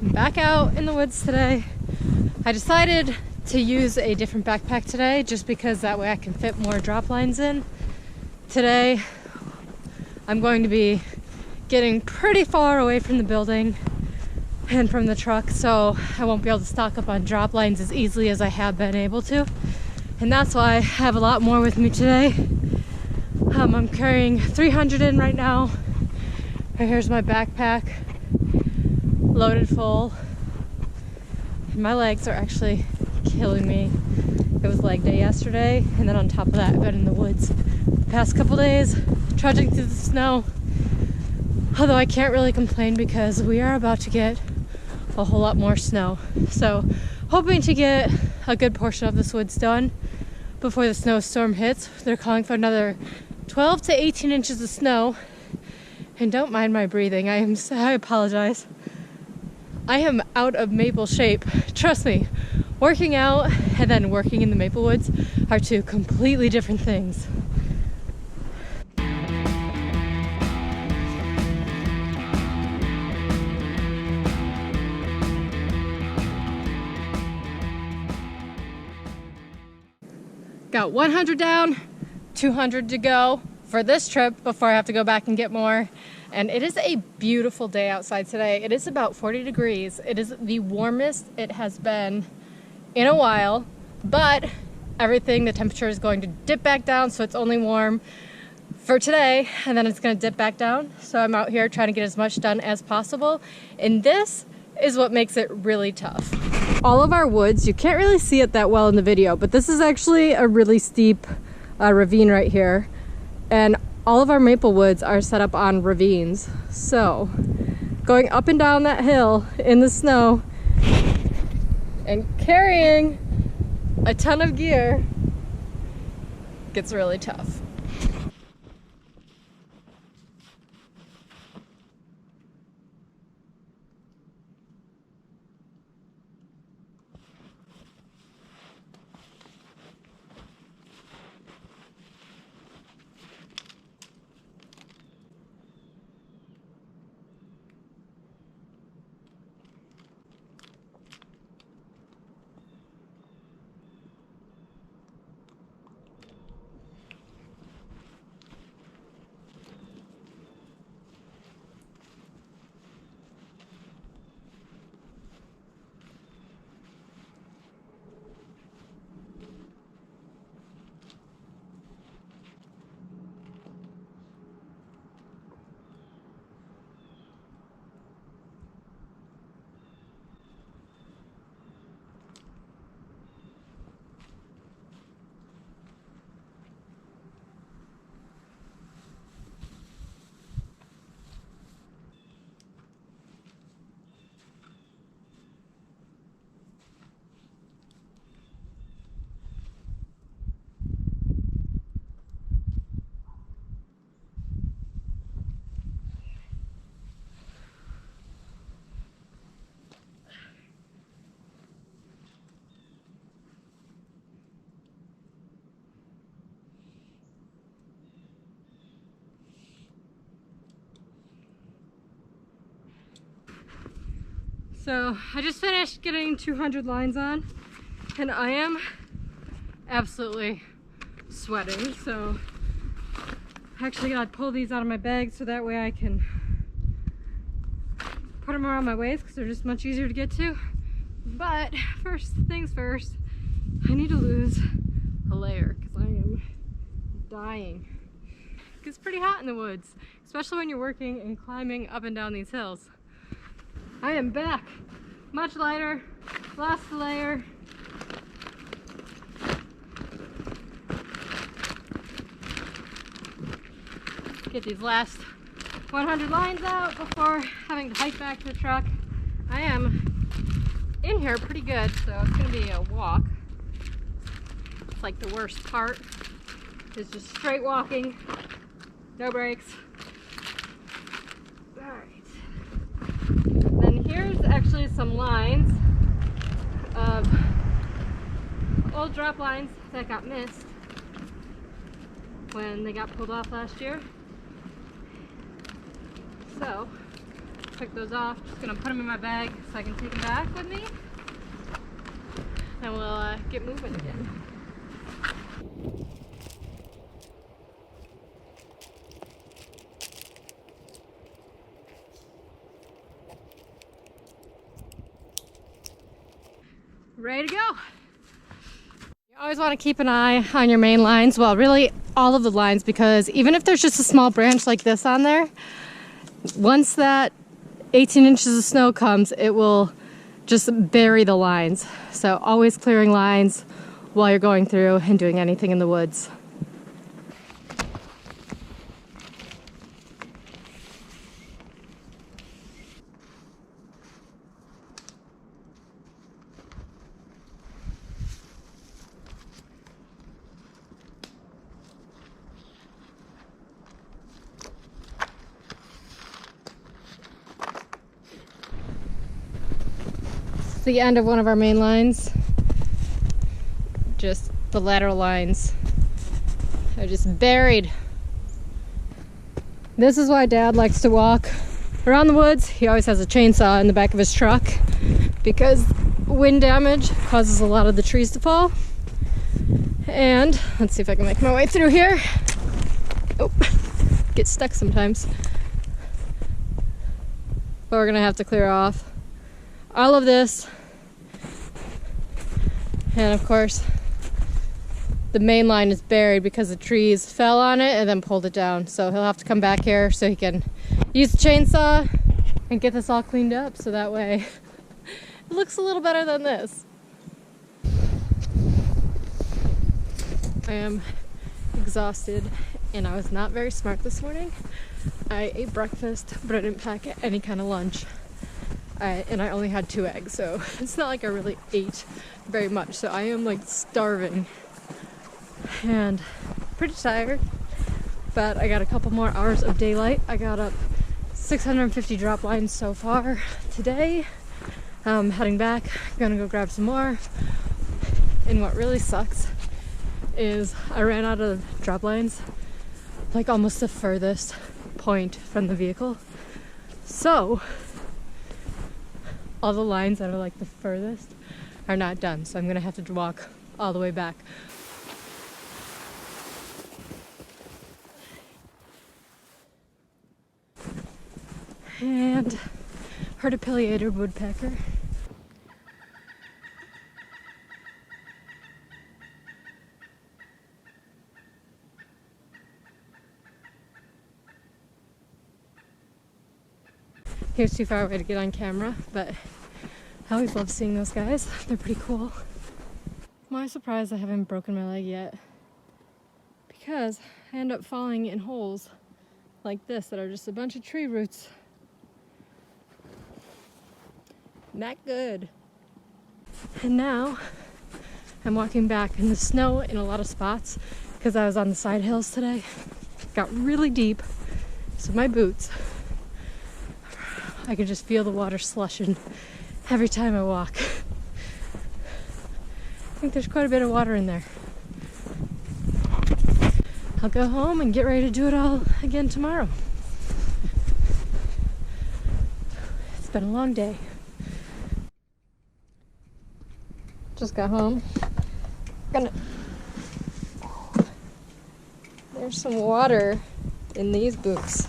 I'm back out in the woods today. I decided to use a different backpack today just because that way I can fit more drop lines in. Today I'm going to be getting pretty far away from the building and from the truck, so I won't be able to stock up on drop lines as easily as I have been able to. And that's why I have a lot more with me today. I'm carrying 300 in right now. And here's my backpack, loaded full. And my legs are actually killing me. It was leg day yesterday, and then on top of that, I've been in the woods the past couple days, trudging through the snow. Although I can't really complain because we are about to get a whole lot more snow. So hoping to get a good portion of this woods done before the snowstorm hits. They're calling for another 12 to 18 inches of snow. And don't mind my breathing. I apologize. I am out of maple shape. Trust me, working out and then working in the maple woods are two completely different things. Got 100 down, 200 to go for this trip before I have to go back and get more. And it is a beautiful day outside today. It is about 40 degrees. It is the warmest it has been in a while, but the temperature is going to dip back down, so it's only warm for today, and then it's gonna dip back down. So I'm out here trying to get as much done as possible. And this is what makes it really tough. All of our woods, you can't really see it that well in the video, but this is actually a really steep ravine right here. And all of our maple woods are set up on ravines. So going up and down that hill in the snow and carrying a ton of gear gets really tough. So I just finished getting 200 lines on, and I am absolutely sweating. So I actually gotta pull these out of my bag so that way I can put them around my waist because they're just much easier to get to. But first things first, I need to lose a layer because I am dying. It's pretty hot in the woods, especially when you're working and climbing up and down these hills. I am back, much lighter, lost a layer. Get these last 100 lines out before having to hike back to the truck. I am in here pretty good, so it's gonna be a walk. It's like the worst part is just straight walking, no breaks. All right. Then here's actually some lines of old drop lines that got missed when they got pulled off last year. So took those off. Just gonna put them in my bag so I can take them back with me. And we'll get moving again. Ready to go. You always want to keep an eye on your main lines. Well, really all of the lines, because even if there's just a small branch like this on there, once that 18 inches of snow comes, it will just bury the lines. So always clearing lines while you're going through and doing anything in the woods. The end of one of our main lines. Just the lateral lines are just buried. This is why Dad likes to walk around the woods. He always has a chainsaw in the back of his truck because wind damage causes a lot of the trees to fall. And let's see if I can make my way through here. Oh, get stuck sometimes. But we're gonna have to clear off all of this, and of course the main line is buried because the trees fell on it and then pulled it down, so he'll have to come back here so he can use the chainsaw and get this all cleaned up so that way it looks a little better than this. I am exhausted and I was not very smart this morning. I ate breakfast but I didn't pack any kind of lunch. And I only had 2 eggs, so it's not like I really ate very much. So I am like starving and pretty tired, but I got a couple more hours of daylight. I got up 650 drop lines so far today. Heading back, gonna go grab some more. And what really sucks is I ran out of drop lines, like almost the furthest point from the vehicle. So all the lines that are like the furthest are not done, so I'm gonna have to walk all the way back. And heard a pileated woodpecker. Here's too far away to get on camera, but I always love seeing those guys. They're pretty cool. I'm always surprised I haven't broken my leg yet, because I end up falling in holes like this that are just a bunch of tree roots. Not good. And now I'm walking back in the snow in a lot of spots because I was on the side hills today. It got really deep, so my boots, I could just feel the water slushing every time I walk. I think there's quite a bit of water in there. I'll go home and get ready to do it all again tomorrow. It's been a long day. Just got home. There's some water in these boots.